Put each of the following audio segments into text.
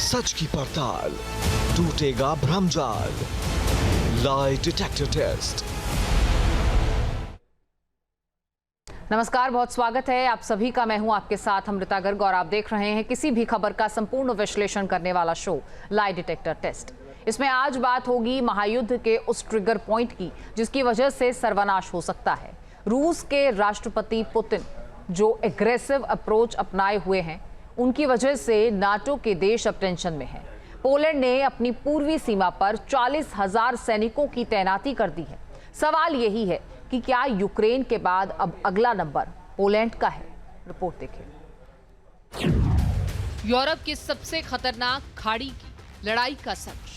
सच की पड़ताल, टूटेगा भ्रमजाल। Lie detector test. नमस्कार, बहुत स्वागत है आप सभी का। मैं हूं आपके साथ अमृता गर्ग और आप देख रहे हैं किसी भी खबर का संपूर्ण विश्लेषण करने वाला शो लाई डिटेक्टर टेस्ट। इसमें आज बात होगी महायुद्ध के उस ट्रिगर पॉइंट की जिसकी वजह से सर्वनाश हो सकता है। रूस के राष्ट्रपति पुतिन जो एग्रेसिव अप्रोच अपनाए हुए हैं, उनकी वजह से नाटो के देश अब टेंशन में हैं। पोलैंड ने अपनी पूर्वी सीमा पर 40,000 सैनिकों की तैनाती कर दी है। सवाल यही है कि क्या यूक्रेन के बाद अब अगला नंबर पोलैंड का है? रिपोर्ट देखिए। यूरोप की सबसे खतरनाक खाड़ी की लड़ाई का सच।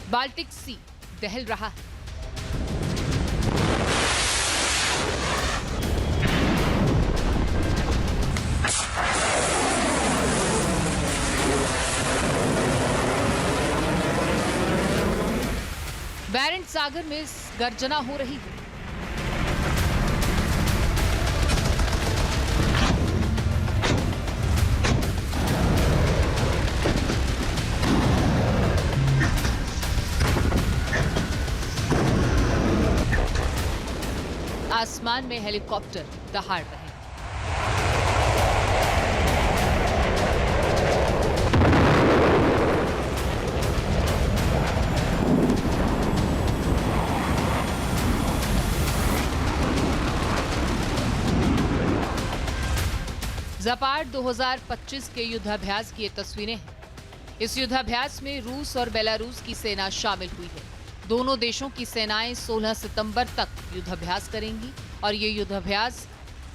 बाल्टिक सी दहल रहा है। बैरेंट सागर में गर्जना हो रही है। आसमान में हेलीकॉप्टर दहाड़ रहे हैं। ज़पाड 2025 के युद्धाभ्यास की ये तस्वीरें हैं। इस युद्धाभ्यास में रूस और बेलारूस की सेना शामिल हुई है। दोनों देशों की सेनाएं 16 सितंबर तक युद्धाभ्यास करेंगी और ये युद्धाभ्यास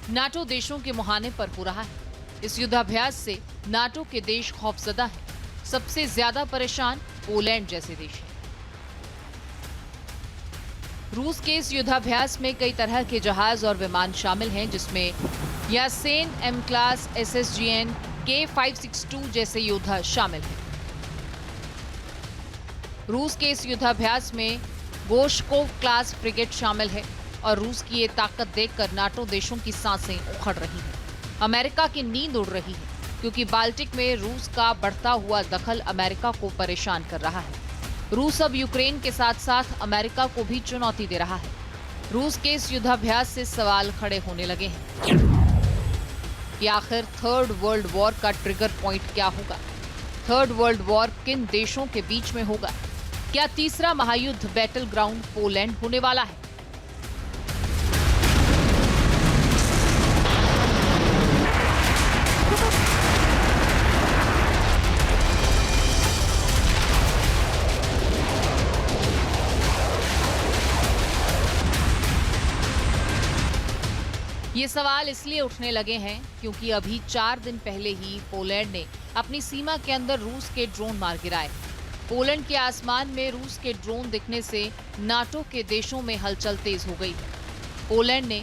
नाटो देशों के मुहाने पर हो रहा है। इस युद्धाभ्यास से नाटो के देश खौफजदा हैं। सबसे ज्यादा परेशान पोलैंड जैसे देश हैं। रूस के इस युद्धाभ्यास में कई तरह के जहाज और विमान शामिल हैं, जिसमें यासेन एम क्लास SSGN K562 जैसे योद्धा शामिल हैं। रूस के इस युद्धाभ्यास में गोशकोव क्लास फ्रिगेट शामिल है और रूस की ये ताकत देखकर नाटो देशों की सांसें उखड़ रही हैं। अमेरिका की नींद उड़ रही है क्योंकि बाल्टिक में रूस का बढ़ता हुआ दखल अमेरिका को परेशान कर रहा है। रूस अब यूक्रेन के साथ साथ अमेरिका को भी चुनौती दे रहा है। रूस के इस युद्धाभ्यास से सवाल खड़े होने लगे हैं कि आखिर थर्ड वर्ल्ड वॉर का ट्रिगर पॉइंट क्या होगा? थर्ड वर्ल्ड वॉर किन देशों के बीच में होगा? क्या तीसरा महायुद्ध बैटल ग्राउंड पोलैंड होने वाला है? ये सवाल इसलिए उठने लगे हैं क्योंकि अभी 4 दिन पहले ही पोलैंड ने अपनी सीमा के अंदर रूस के ड्रोन मार गिराए। पोलैंड के आसमान में रूस के ड्रोन दिखने से नाटो के देशों में हलचल तेज हो गई है। पोलैंड ने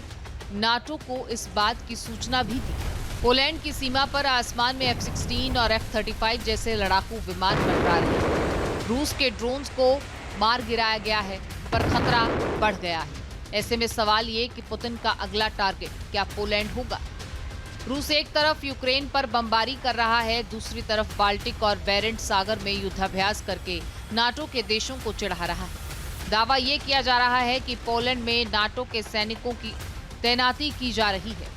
नाटो को इस बात की सूचना भी दी। पोलैंड की सीमा पर आसमान में F-16 और F-35 जैसे लड़ाकू विमान मंडरा रहे हैं। रूस के ड्रोन्स को मार गिराया गया है, पर खतरा बढ़ गया है। ऐसे में सवाल ये कि पुतिन का अगला टारगेट क्या पोलैंड होगा? रूस एक तरफ यूक्रेन पर बमबारी कर रहा है, दूसरी तरफ बाल्टिक और बैरेंट सागर में युद्धाभ्यास करके नाटो के देशों को चिढ़ा रहा है। दावा ये किया जा रहा है कि पोलैंड में नाटो के सैनिकों की तैनाती की जा रही है।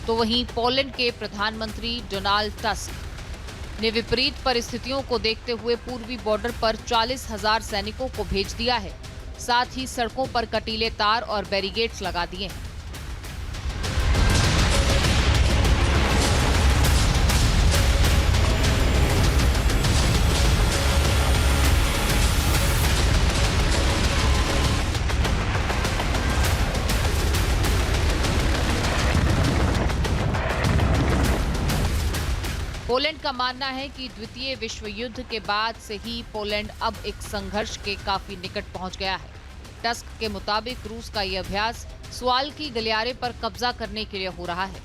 तो वहीं पोलैंड के प्रधानमंत्री डोनाल्ड टस्क ने विपरीत परिस्थितियों को देखते हुए पूर्वी बॉर्डर पर 40,000 सैनिकों को भेज दिया है। साथ ही सड़कों पर कटीले तार और बैरिकेड्स लगा दिए हैं। पोलैंड का मानना है कि द्वितीय विश्व युद्ध के बाद से ही पोलैंड अब एक संघर्ष के काफी निकट पहुंच गया है। टस्क के मुताबिक रूस का यह अभ्यास स्वाल्की गलियारे पर कब्जा करने के लिए हो रहा है।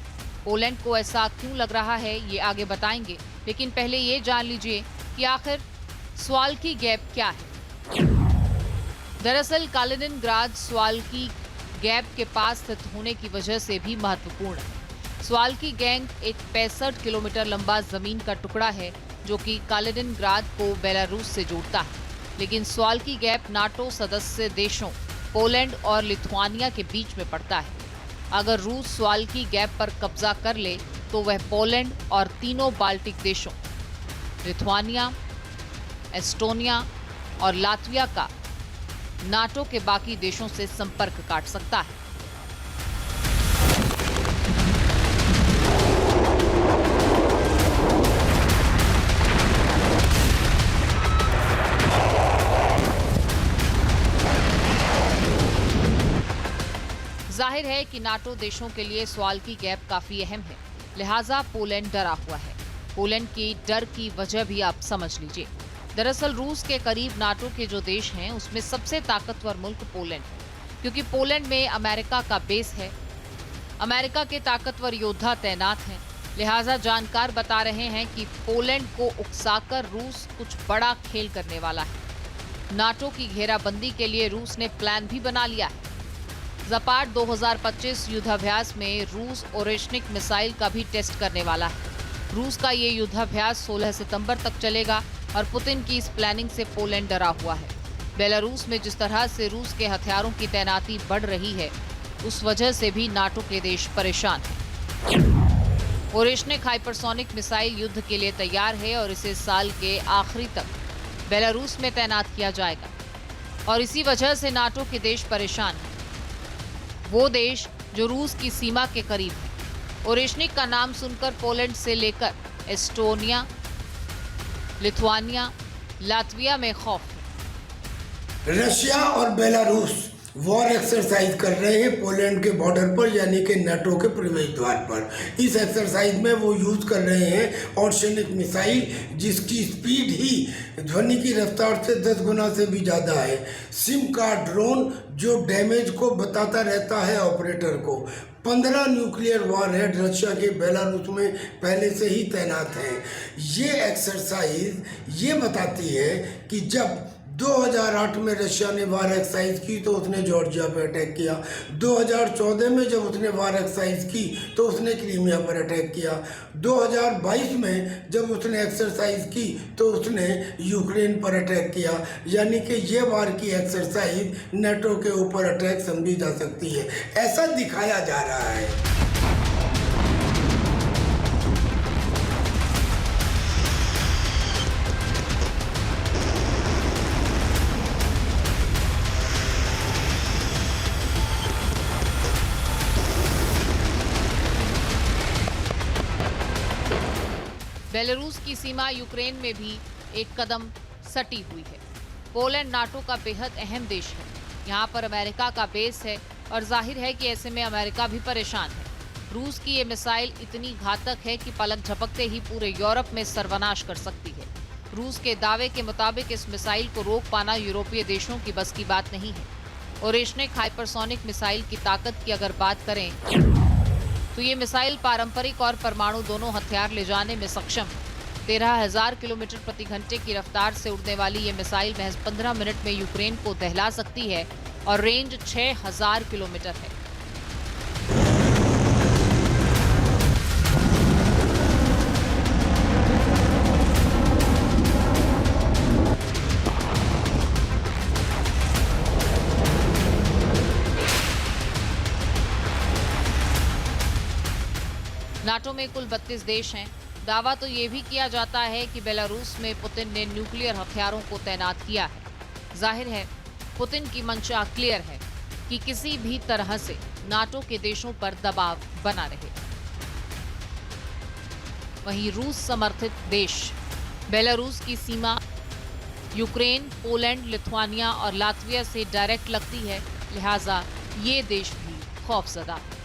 पोलैंड को ऐसा क्यों लग रहा है ये आगे बताएंगे, लेकिन पहले ये जान लीजिए कि आखिर स्वाल्की गैप क्या है। दरअसल कालिनिनग्राद स्वाल्की गैप के पास स्थित होने की वजह से भी महत्वपूर्ण है। स्वाल्की गैप एक 65 किलोमीटर लंबा जमीन का टुकड़ा है जो कि कालिनिनग्राद को बेलारूस से जोड़ता है। लेकिन स्वाल्की गैप नाटो सदस्य देशों पोलैंड और लिथुआनिया के बीच में पड़ता है। अगर रूस स्वाल्की गैप पर कब्जा कर ले तो वह पोलैंड और तीनों बाल्टिक देशों लिथुआनिया, एस्टोनिया और लातविया का नाटो के बाकी देशों से संपर्क काट सकता है। जाहिर है कि नाटो देशों के लिए स्वाल्की गैप काफी अहम है, लिहाजा पोलैंड डरा हुआ है। पोलैंड की डर की वजह भी आप समझ लीजिए। दरअसल रूस के करीब नाटो के जो देश हैं उसमें सबसे ताकतवर मुल्क पोलैंड है, क्योंकि पोलैंड में अमेरिका का बेस है। अमेरिका के ताकतवर योद्धा तैनात हैं, लिहाजा जानकार बता रहे हैं कि पोलैंड को उकसाकर रूस कुछ बड़ा खेल करने वाला है। नाटो की घेराबंदी के लिए रूस ने प्लान भी बना लिया है। ज़पाड 2025 युद्धाभ्यास में रूस ओरेशनिक मिसाइल का भी टेस्ट करने वाला है। रूस का ये युद्धाभ्यास 16 सितंबर तक चलेगा और पुतिन की इस प्लानिंग से पोलैंड डरा हुआ है। बेलारूस में जिस तरह से रूस के हथियारों की तैनाती बढ़ रही है, उस वजह से भी नाटो के देश परेशान हैं। ओरेशनिक हाइपरसोनिक मिसाइल युद्ध के लिए तैयार है और इसे साल के आखिरी तक बेलारूस में तैनात किया जाएगा और इसी वजह से नाटो के देश परेशान हैं। वो देश जो रूस की सीमा के करीब है। ओरेशनिक का नाम सुनकर पोलैंड से लेकर एस्टोनिया, लिथुआनिया, लातविया में खौफ है। रशिया और बेलारूस वॉर एक्सरसाइज कर रहे हैं पोलैंड के बॉर्डर पर, यानी कि नाटो के प्रवेश द्वार पर। इस एक्सरसाइज में वो यूज कर रहे हैं ऑर्शनिक मिसाइल, जिसकी स्पीड ही ध्वनि की रफ्तार से 10 गुना से भी ज़्यादा है। सिम का ड्रोन जो डैमेज को बताता रहता है ऑपरेटर को। 15 न्यूक्लियर वॉरहेड रशिया के बेलारूस में पहले से ही तैनात हैं। ये एक्सरसाइज ये बताती है कि जब 2008 में रशिया ने वार एक्सरसाइज की तो उसने जॉर्जिया पर अटैक किया। 2014 में जब उसने वार एक्सरसाइज की तो उसने क्रीमिया पर अटैक किया। 2022 में जब उसने एक्सरसाइज की तो उसने यूक्रेन पर अटैक किया। यानी कि ये वार की एक्सरसाइज नाटो के ऊपर अटैक समझी जा सकती है, ऐसा दिखाया जा रहा है। बेलारूस की सीमा यूक्रेन में भी एक कदम सटी हुई है। पोलैंड नाटो का बेहद अहम देश है। यहाँ पर अमेरिका का बेस है और जाहिर है कि ऐसे में अमेरिका भी परेशान है। रूस की ये मिसाइल इतनी घातक है कि पलक झपकते ही पूरे यूरोप में सर्वनाश कर सकती है। रूस के दावे के मुताबिक इस मिसाइल को रोक पाना यूरोपीय देशों की बस की बात नहीं है। ओरेशनिक हाइपरसोनिक मिसाइल की ताकत की अगर बात करें तो ये मिसाइल पारंपरिक और परमाणु दोनों हथियार ले जाने में सक्षम है। 13,000 किलोमीटर प्रति घंटे की रफ्तार से उड़ने वाली ये मिसाइल महज 15 मिनट में यूक्रेन को दहला सकती है और रेंज 6,000 किलोमीटर है। नाटो में कुल 32 देश हैं। दावा तो ये भी किया जाता है कि बेलारूस में पुतिन ने न्यूक्लियर हथियारों को तैनात किया है। जाहिर है पुतिन की मंशा क्लियर है कि किसी भी तरह से नाटो के देशों पर दबाव बना रहे। वहीं रूस समर्थित देश बेलारूस की सीमा यूक्रेन, पोलैंड, लिथुआनिया और लातविया से डायरेक्ट लगती है, लिहाजा ये देश भी खौफजदा है।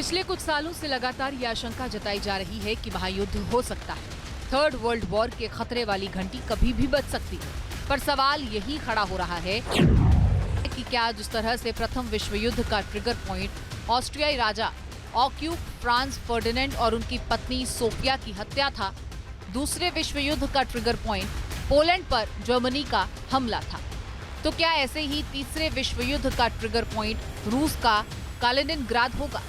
पिछले कुछ सालों से लगातार ये आशंका जताई जा रही है कि महायुद्ध हो सकता है। थर्ड वर्ल्ड वॉर के खतरे वाली घंटी कभी भी बज सकती है। पर सवाल यही खड़ा हो रहा है कि क्या जिस तरह से प्रथम विश्व युद्ध का ट्रिगर पॉइंट ऑस्ट्रियाई राजा ऑक्यूप फ्रांस फर्डिनेंड और उनकी पत्नी सोफिया की हत्या था, दूसरे विश्व युद्ध का ट्रिगर पॉइंट पोलैंड पर जर्मनी का हमला था, तो क्या ऐसे ही तीसरे विश्व युद्ध का ट्रिगर पॉइंट रूस का कालिनिनग्राद होगा?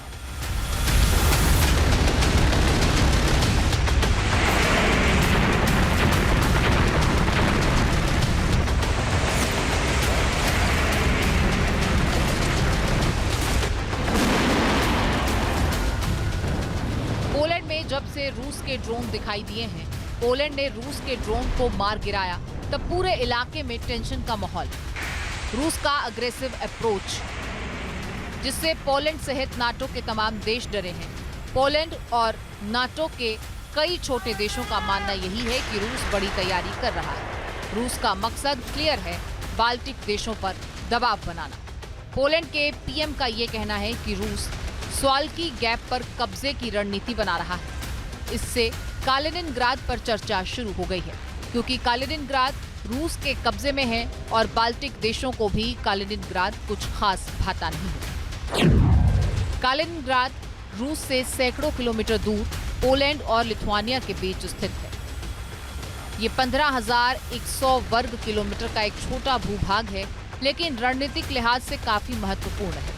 पोलैंड में जब से रूस के ड्रोन दिखाई दिए हैं, पोलैंड ने रूस के ड्रोन को मार गिराया, तब पूरे इलाके में टेंशन का माहौल। रूस का अग्रेसिव अप्रोच, जिससे पोलैंड सहित नाटो के तमाम देश डरे हैं। पोलैंड और नाटो के कई छोटे देशों का मानना यही है कि रूस बड़ी तैयारी कर रहा है। रूस का मकसद क्लियर है, बाल्टिक देशों पर दबाव बनाना। पोलैंड के पीएम का ये कहना है कि रूस स्वाल्की गैप पर कब्जे की रणनीति बना रहा है। इससे कालिनिनग्राद पर चर्चा शुरू हो गई है, क्योंकि कालिनिनग्राद रूस के कब्जे में है और बाल्टिक देशों को भी कालिनिनग्राद कुछ खास भाता नहीं है। कालिनिनग्राद रूस से सैकड़ों किलोमीटर दूर पोलैंड और लिथुआनिया के बीच स्थित है। ये 15,100 वर्ग किलोमीटर का एक छोटा भूभाग है, लेकिन रणनीतिक लिहाज से काफी महत्वपूर्ण है।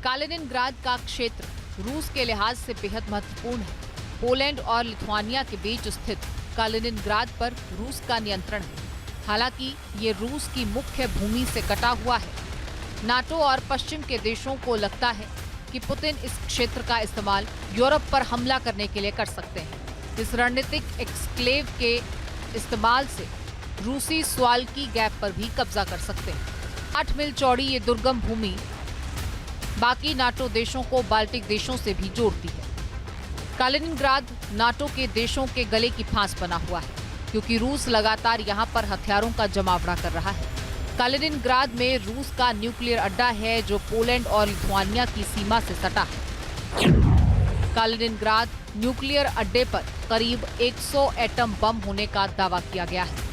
कालिनिनग्राद का क्षेत्र रूस के लिहाज से बेहद महत्वपूर्ण है। पोलैंड और लिथुआनिया के बीच स्थित कालिनिनग्राद पर रूस का नियंत्रण है। हालांकि ये रूस की मुख्य भूमि से कटा हुआ है। नाटो और पश्चिम के देशों को लगता है कि पुतिन इस क्षेत्र का इस्तेमाल यूरोप पर हमला करने के लिए कर सकते हैं। इस रणनीतिक एक्सक्लेव के इस्तेमाल से रूसी स्वाल्की गैप पर भी कब्जा कर सकते हैं। 8 मील चौड़ी ये दुर्गम भूमि बाकी नाटो देशों को बाल्टिक देशों से भी जोड़ती है। कालिनिनग्राद नाटो के देशों के गले की फांस बना हुआ है, क्योंकि रूस लगातार यहां पर हथियारों का जमावड़ा कर रहा है। कालिनिनग्राद में रूस का न्यूक्लियर अड्डा है, जो पोलैंड और लिथुआनिया की सीमा से सटा है। कालिनिनग्राद न्यूक्लियर अड्डे पर करीब 100 एटम बम होने का दावा किया गया है।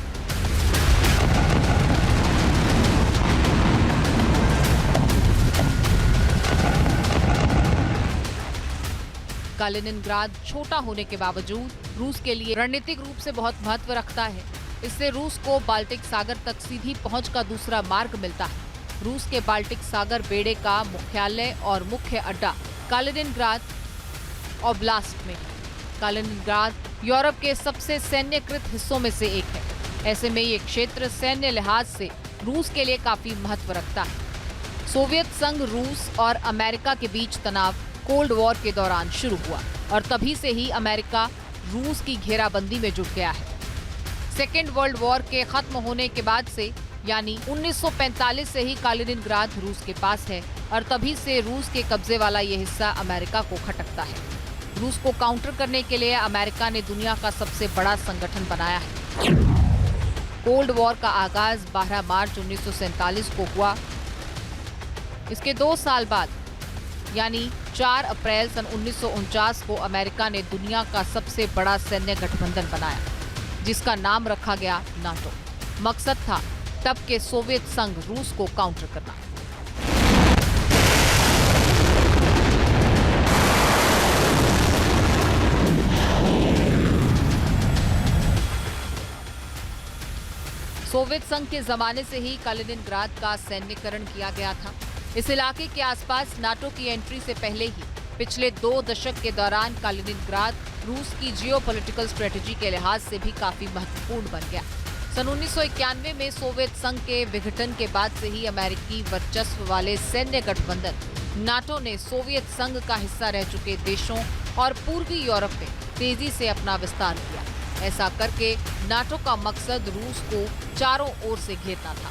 कालिनिनग्राद छोटा होने के बावजूद रूस के लिए रणनीतिक रूप से बहुत महत्व रखता है। इससे रूस को बाल्टिक सागर तक सीधी पहुंच का दूसरा मार्ग मिलता है। रूस के बाल्टिक सागर बेड़े का मुख्यालय और मुख्य अड्डा कालिनिनग्राद ओब्लास्ट में है। कालिनिनग्राद यूरोप के सबसे सैन्यकृत हिस्सों में से एक है। ऐसे में ये क्षेत्र सैन्य लिहाज से रूस के लिए काफी महत्व रखता है। सोवियत संघ, रूस और अमेरिका के बीच तनाव कोल्ड वॉर के दौरान शुरू हुआ और तभी से ही अमेरिका रूस की घेराबंदी में जुट गया है। सेकेंड वर्ल्ड वॉर के खत्म होने के बाद से, यानी 1945 से ही कालिनिनग्राद रूस के पास है और तभी से रूस के कब्जे वाला ये हिस्सा अमेरिका को खटकता है। रूस को काउंटर करने के लिए अमेरिका ने दुनिया का सबसे बड़ा संगठन बनाया है। कोल्ड वॉर का आगाज 12 मार्च 1947 को हुआ। इसके 2 साल बाद, यानी 4 अप्रैल सन 1949 को अमेरिका ने दुनिया का सबसे बड़ा सैन्य गठबंधन बनाया, जिसका नाम रखा गया नाटो। मकसद था तब के सोवियत संघ रूस को काउंटर करना। सोवियत संघ के जमाने से ही कालिनिनग्राद का सैन्यकरण किया गया था। इस इलाके के आसपास नाटो की एंट्री से पहले ही पिछले 2 दशक के दौरान कालिनिनग्राद रूस की जियोपॉलिटिकल स्ट्रेटेजी के लिहाज से भी काफी महत्वपूर्ण बन गया। सन 1991 में सोवियत संघ के विघटन के बाद से ही अमेरिकी वर्चस्व वाले सैन्य गठबंधन नाटो ने सोवियत संघ का हिस्सा रह चुके देशों और पूर्वी यूरोप में तेजी से अपना विस्तार किया। ऐसा करके नाटो का मकसद रूस को चारों ओर से घेरना था।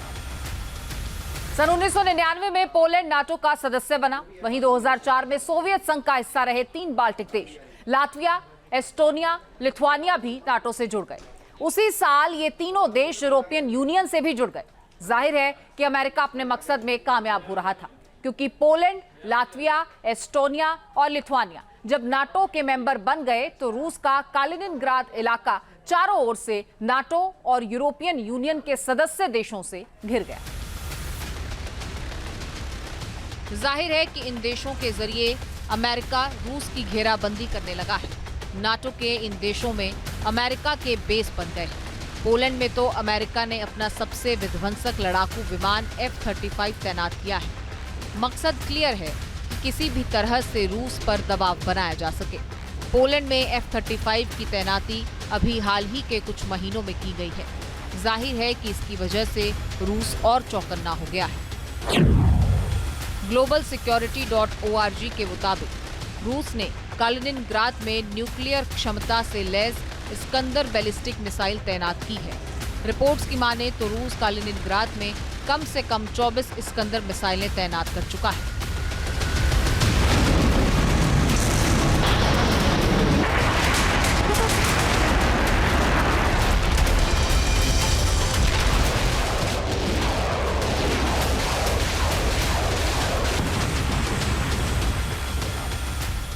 सन 1999 में पोलैंड नाटो का सदस्य बना। वहीं 2004 में सोवियत संघ का हिस्सा रहे 3 बाल्टिक देश लातविया, एस्टोनिया, लिथुआनिया भी नाटो से जुड़ गए। उसी साल ये तीनों देश यूरोपियन यूनियन से भी जुड़ गए। जाहिर है कि अमेरिका अपने मकसद में कामयाब हो रहा था, क्योंकि पोलैंड, लातविया, एस्टोनिया और लिथुआनिया जब नाटो के मेंबर बन गए तो रूस का कालिनिनग्राद इलाका चारों ओर से नाटो और यूरोपियन यूनियन के सदस्य देशों से घिर गया। जाहिर है कि इन देशों के जरिए अमेरिका रूस की घेराबंदी करने लगा है। नाटो के इन देशों में अमेरिका के बेस बन गए हैं। पोलैंड में तो अमेरिका ने अपना सबसे विध्वंसक लड़ाकू विमान F-35 तैनात किया है। मकसद क्लियर है कि किसी भी तरह से रूस पर दबाव बनाया जा सके। पोलैंड में F-35 की तैनाती अभी हाल ही के कुछ महीनों में की गई है। जाहिर है कि इसकी वजह से रूस और चौकन्ना हो गया है। globalsecurity.org के मुताबिक रूस ने कालिनिनग्राद में न्यूक्लियर क्षमता से लैस इस्कंदर बैलिस्टिक मिसाइल तैनात की है। रिपोर्ट्स की माने तो रूस कालिनिनग्राद में कम से कम 24 इस्कंदर मिसाइलें तैनात कर चुका है।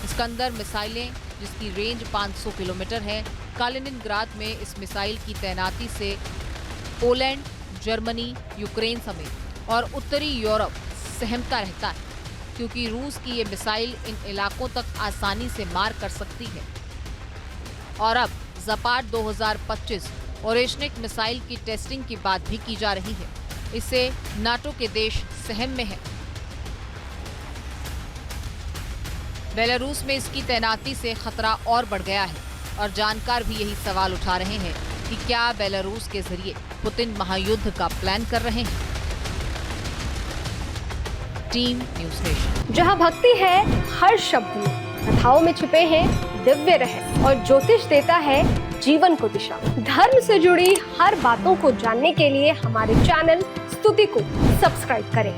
इस्कंदर मिसाइलें जिसकी रेंज 500 किलोमीटर है। कालिनिनग्राद में इस मिसाइल की तैनाती से पोलैंड, जर्मनी, यूक्रेन समेत और उत्तरी यूरोप सहमता रहता है, क्योंकि रूस की ये मिसाइल इन इलाकों तक आसानी से मार कर सकती है। और अब ज़पाड 2025 ओरेशनिक मिसाइल की टेस्टिंग की बात भी की जा रही है। इससे नाटो के देश सहम में हैं। बेलारूस में इसकी तैनाती से खतरा और बढ़ गया है और जानकार भी यही सवाल उठा रहे हैं कि क्या बेलारूस के जरिए पुतिन महायुद्ध का प्लान कर रहे हैं। Team news nation. जहां भक्ति है हर शब्द में, कथाओं में छुपे हैं दिव्य रहस्य और ज्योतिष देता है जीवन को दिशा। धर्म से जुड़ी हर बातों को जानने के लिए हमारे चैनल स्तुति को सब्सक्राइब करें।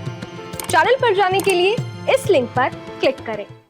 चैनल पर जाने के लिए इस लिंक पर क्लिक करें।